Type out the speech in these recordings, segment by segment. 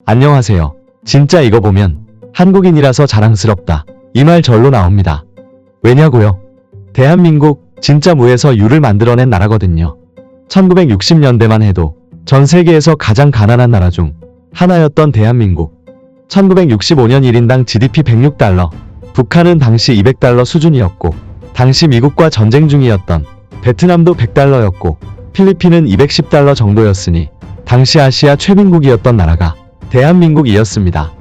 안녕하세요. 진짜 이거 보면 한국인이라서 자랑스럽다. 이 말 절로 나옵니다. 왜냐고요? 대한민국 진짜 무에서 유를 만들어낸 나라거든요. 1960년대만 해도 전 세계에서 가장 가난한 나라 중 하나였던 대한민국. 1965년 1인당 GDP 106달러, 북한은 당시 200달러 수준이었고, 당시 미국과 전쟁 중이었던 베트남도 100달러였고, 필리핀은 210달러 정도였으니 당시 아시아 최빈국이었던 나라가 대한민국이었습니다.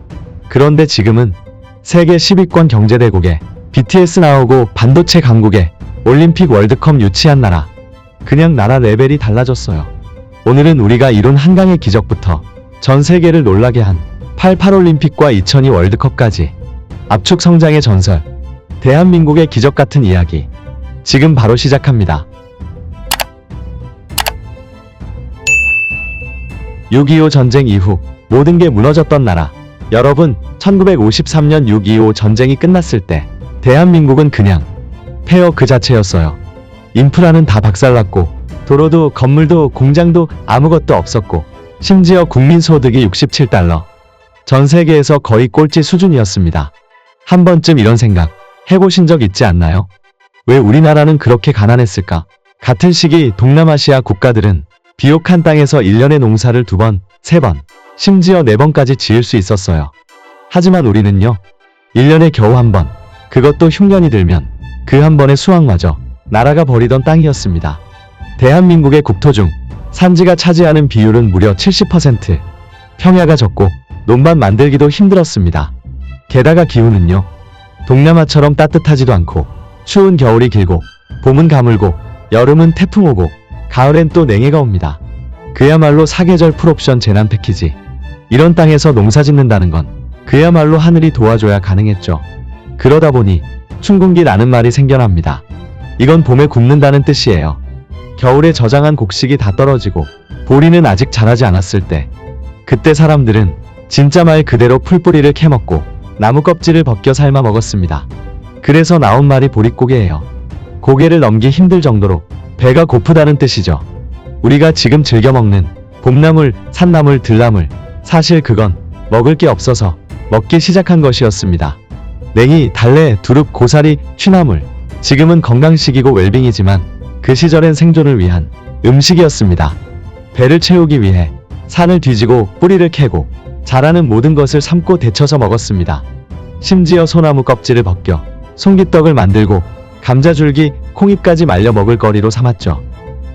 그런데 지금은 세계 10위권 경제대국에 BTS 나오고 반도체 강국에 올림픽 월드컵 유치한 나라. 그냥 나라 레벨이 달라졌어요. 오늘은 우리가 이룬 한강의 기적부터 전 세계를 놀라게 한 88올림픽과 2002 월드컵까지 압축 성장의 전설, 대한민국의 기적 같은 이야기. 지금 바로 시작합니다. 6.25 전쟁 이후 모든 게 무너졌던 나라. 여러분, 1953년 6.25 전쟁이 끝났을 때 대한민국은 그냥 폐허 그 자체였어요. 인프라는 다 박살났고, 도로도 건물도 공장도 아무것도 없었고, 심지어 국민소득이 67달러. 전 세계에서 거의 꼴찌 수준이었습니다. 한 번쯤 이런 생각 해보신 적 있지 않나요? 왜 우리나라는 그렇게 가난했을까? 같은 시기 동남아시아 국가들은 비옥한 땅에서 1년에 농사를 2번, 3번, 심지어 4번까지 지을 수 있었어요. 하지만 우리는요, 1년에 겨우 1번, 그것도 흉년이 들면 그 한 번의 수확마저 나라가 버리던 땅이었습니다. 대한민국의 국토 중 산지가 차지하는 비율은 무려 70%. 평야가 적고 논밭 만들기도 힘들었습니다. 게다가 기후는요, 동남아처럼 따뜻하지도 않고 추운 겨울이 길고 봄은 가물고 여름은 태풍 오고 가을엔 또 냉해가 옵니다. 그야말로 사계절 풀옵션 재난 패키지. 이런 땅에서 농사 짓는다는 건 그야말로 하늘이 도와줘야 가능했죠. 그러다 보니 춘궁기라는 말이 생겨납니다. 이건 봄에 굽는다는 뜻이에요. 겨울에 저장한 곡식이 다 떨어지고 보리는 아직 자라지 않았을 때, 그때 사람들은 진짜 말 그대로 풀뿌리를 캐먹고 나무 껍질을 벗겨 삶아 먹었습니다. 그래서 나온 말이 보릿고개예요. 고개를 넘기 힘들 정도로 배가 고프다는 뜻이죠. 우리가 지금 즐겨 먹는 봄나물, 산나물, 들나물, 사실 그건 먹을 게 없어서 먹기 시작한 것이었습니다. 냉이, 달래, 두릅, 고사리, 취나물. 지금은 건강식이고 웰빙이지만 그 시절엔 생존을 위한 음식이었습니다. 배를 채우기 위해 산을 뒤지고 뿌리를 캐고 자라는 모든 것을 삶고 데쳐서 먹었습니다. 심지어 소나무 껍질을 벗겨 송기떡을 만들고 감자줄기, 콩잎까지 말려 먹을 거리로 삼았죠.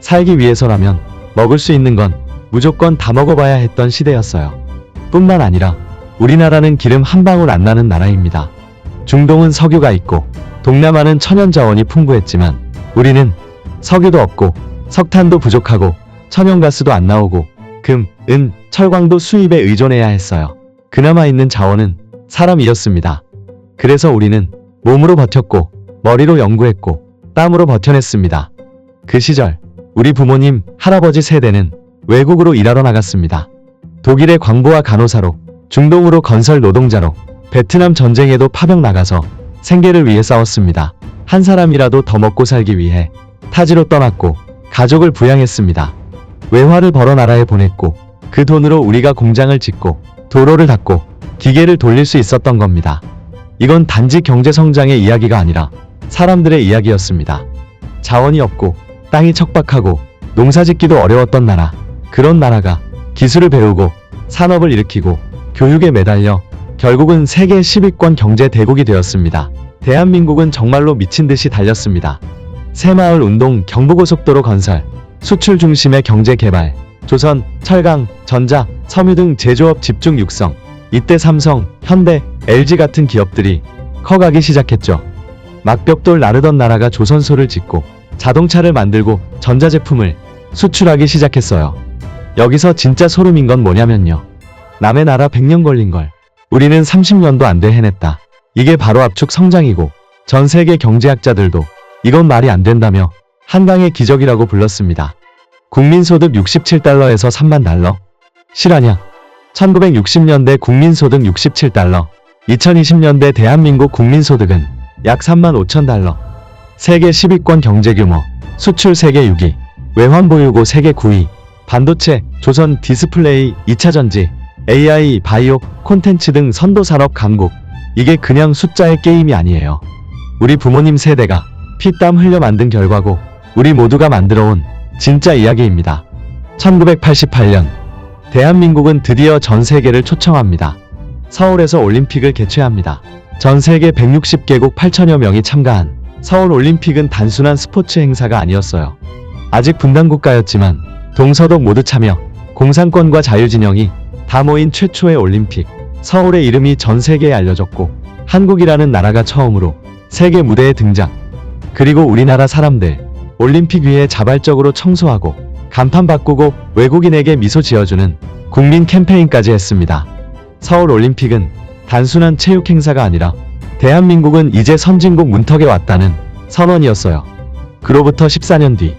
살기 위해서라면 먹을 수 있는 건 무조건 다 먹어봐야 했던 시대였어요. 뿐만 아니라 우리나라는 기름 한 방울 안 나는 나라입니다. 중동은 석유가 있고 동남아는 천연자원이 풍부했지만 우리는 석유도 없고 석탄도 부족하고 천연가스도 안 나오고 금, 은, 철광도 수입에 의존해야 했어요. 그나마 있는 자원은 사람이었습니다. 그래서 우리는 몸으로 버텼고 머리로 연구했고 땀으로 버텨냈습니다. 그 시절 우리 부모님, 할아버지 세대는 외국으로 일하러 나갔습니다. 독일의 광부와 간호사로, 중동으로 건설 노동자로, 베트남 전쟁에도 파병 나가서 생계를 위해 싸웠습니다. 한 사람이라도 더 먹고 살기 위해 타지로 떠났고 가족을 부양했습니다. 외화를 벌어 나라에 보냈고 그 돈으로 우리가 공장을 짓고 도로를 닦고 기계를 돌릴 수 있었던 겁니다. 이건 단지 경제성장의 이야기가 아니라 사람들의 이야기였습니다. 자원이 없고 땅이 척박하고 농사짓기도 어려웠던 나라. 그런 나라가 기술을 배우고 산업을 일으키고 교육에 매달려 결국은 세계 10위권 경제 대국이 되었습니다. 대한민국은 정말로 미친 듯이 달렸습니다. 새마을 운동, 경부고속도로 건설, 수출 중심의 경제 개발, 조선, 철강, 전자, 섬유 등 제조업 집중 육성. 이때 삼성, 현대, LG 같은 기업들이 커가기 시작했죠. 막벽돌 나르던 나라가 조선소를 짓고 자동차를 만들고 전자제품을 수출하기 시작했어요. 여기서 진짜 소름인 건 뭐냐면요, 남의 나라 100년 걸린 걸 우리는 30년도 안 돼 해냈다. 이게 바로 압축 성장이고 전 세계 경제학자들도 이건 말이 안 된다며 한강의 기적이라고 불렀습니다. 국민소득 67달러에서 3만 달러? 실화냐? 1960년대 국민소득 67달러, 2020년대 대한민국 국민소득은 약 3만 5천 달러. 세계 10위권 경제규모, 수출 세계 6위, 외환 보유고 세계 9위, 반도체, 조선 디스플레이, 2차전지, AI, 바이오, 콘텐츠 등 선도산업 강국. 이게 그냥 숫자의 게임이 아니에요. 우리 부모님 세대가 피땀 흘려 만든 결과고 우리 모두가 만들어온 진짜 이야기입니다. 1988년 대한민국은 드디어 전 세계를 초청합니다. 서울에서 올림픽을 개최합니다. 전 세계 160개국 8천여 명이 참가한 서울 올림픽은 단순한 스포츠 행사가 아니었어요. 아직 분단국가였지만 동서독 모두 참여, 공산권과 자유진영이 다 모인 최초의 올림픽. 서울의 이름이 전 세계에 알려졌고 한국이라는 나라가 처음으로 세계 무대에 등장. 그리고 우리나라 사람들 올림픽 위에 자발적으로 청소하고 간판 바꾸고 외국인에게 미소 지어주는 국민 캠페인까지 했습니다. 서울 올림픽은 단순한 체육 행사가 아니라 대한민국은 이제 선진국 문턱에 왔다는 선언이었어요. 그로부터 14년 뒤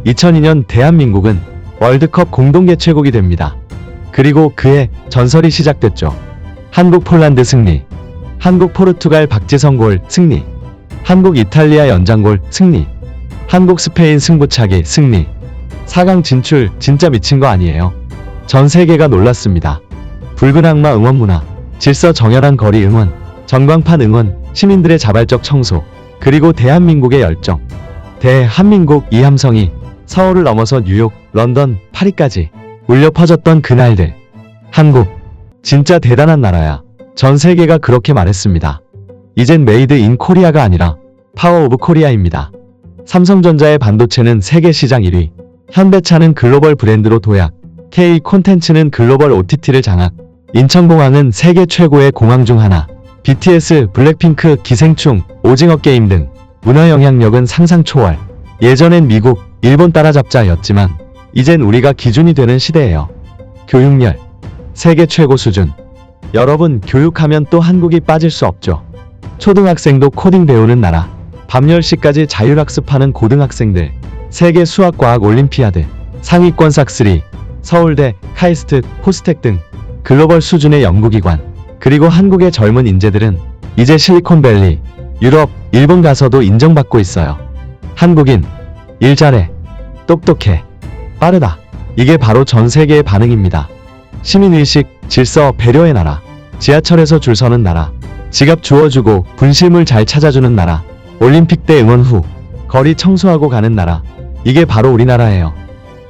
2002년 대한민국은 월드컵 공동개최국이 됩니다. 그리고 그해 전설이 시작됐죠. 한국 폴란드 승리, 한국 포르투갈 박지성 골 승리, 한국 이탈리아 연장골 승리, 한국 스페인 승부차기 승리. 4강 진출 진짜 미친 거 아니에요? 전 세계가 놀랐습니다. 붉은 악마 응원 문화, 질서 정연한 거리 응원, 전광판 응원, 시민들의 자발적 청소, 그리고 대한민국의 열정. 대한민국 이 함성이 서울을 넘어서 뉴욕, 런던, 파리까지 울려 퍼졌던 그날들. 한국, 진짜 대단한 나라야. 전 세계가 그렇게 말했습니다. 이젠 메이드 인 코리아가 아니라 파워 오브 코리아입니다. 삼성전자의 반도체는 세계 시장 1위, 현대차는 글로벌 브랜드로 도약, K 콘텐츠는 글로벌 OTT를 장악, 인천공항은 세계 최고의 공항 중 하나, BTS, 블랙핑크, 기생충, 오징어 게임 등 문화 영향력은 상상 초월. 예전엔 미국, 일본 따라잡자였지만 이젠 우리가 기준이 되는 시대예요. 교육열, 세계 최고 수준. 여러분, 교육하면 또 한국이 빠질 수 없죠. 초등학생도 코딩 배우는 나라, 밤 10시까지 자율학습하는 고등학생들, 세계 수학과학 올림피아드, 상위권 싹쓸이, 서울대, 카이스트, 포스텍 등 글로벌 수준의 연구기관. 그리고 한국의 젊은 인재들은 이제 실리콘밸리, 유럽, 일본 가서도 인정받고 있어요. 한국인, 일 잘해, 똑똑해, 빠르다. 이게 바로 전 세계의 반응입니다. 시민의식, 질서, 배려의 나라, 지하철에서 줄 서는 나라, 지갑 주워주고 분실물 잘 찾아주는 나라, 올림픽 때 응원 후 거리 청소하고 가는 나라. 이게 바로 우리나라예요.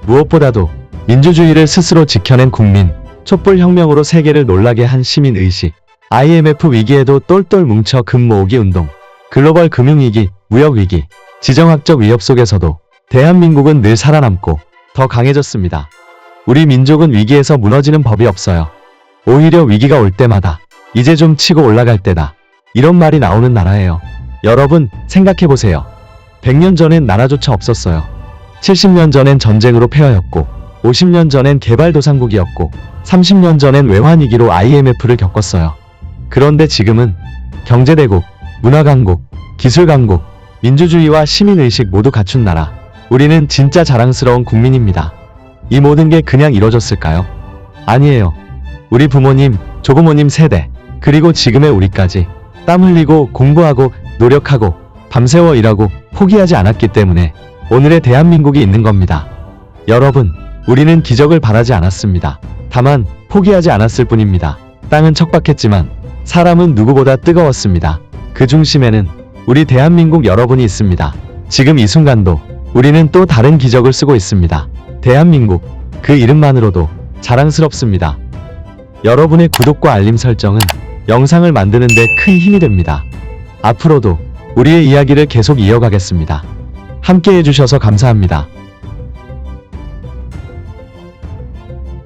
무엇보다도 민주주의를 스스로 지켜낸 국민, 촛불혁명으로 세계를 놀라게 한 시민의식, IMF 위기에도 똘똘 뭉쳐 금 모으기 운동, 글로벌 금융위기, 무역위기, 지정학적 위협 속에서도 대한민국은 늘 살아남고 더 강해졌습니다. 우리 민족은 위기에서 무너지는 법이 없어요. 오히려 위기가 올 때마다 이제 좀 치고 올라갈 때다, 이런 말이 나오는 나라예요. 여러분, 생각해보세요. 100년 전엔 나라조차 없었어요. 70년 전엔 전쟁으로 폐허였고, 50년 전엔 개발도상국이었고, 30년 전엔 외환위기로 IMF를 겪었어요. 그런데 지금은 경제대국, 문화강국, 기술강국, 민주주의와 시민의식 모두 갖춘 나라. 우리는 진짜 자랑스러운 국민입니다. 이 모든 게 그냥 이뤄졌을까요? 아니에요. 우리 부모님, 조부모님 세대, 그리고 지금의 우리까지 땀 흘리고 공부하고 노력하고 밤새워 일하고 포기하지 않았기 때문에 오늘의 대한민국이 있는 겁니다. 여러분, 우리는 기적을 바라지 않았습니다. 다만 포기하지 않았을 뿐입니다. 땅은 척박했지만 사람은 누구보다 뜨거웠습니다. 그 중심에는 우리 대한민국 여러분이 있습니다. 지금 이 순간도 우리는 또 다른 기적을 쓰고 있습니다. 대한민국, 그 이름만으로도 자랑스럽습니다. 여러분의 구독과 알림 설정은 영상을 만드는 데 큰 힘이 됩니다. 앞으로도 우리의 이야기를 계속 이어가겠습니다. 함께 해주셔서 감사합니다.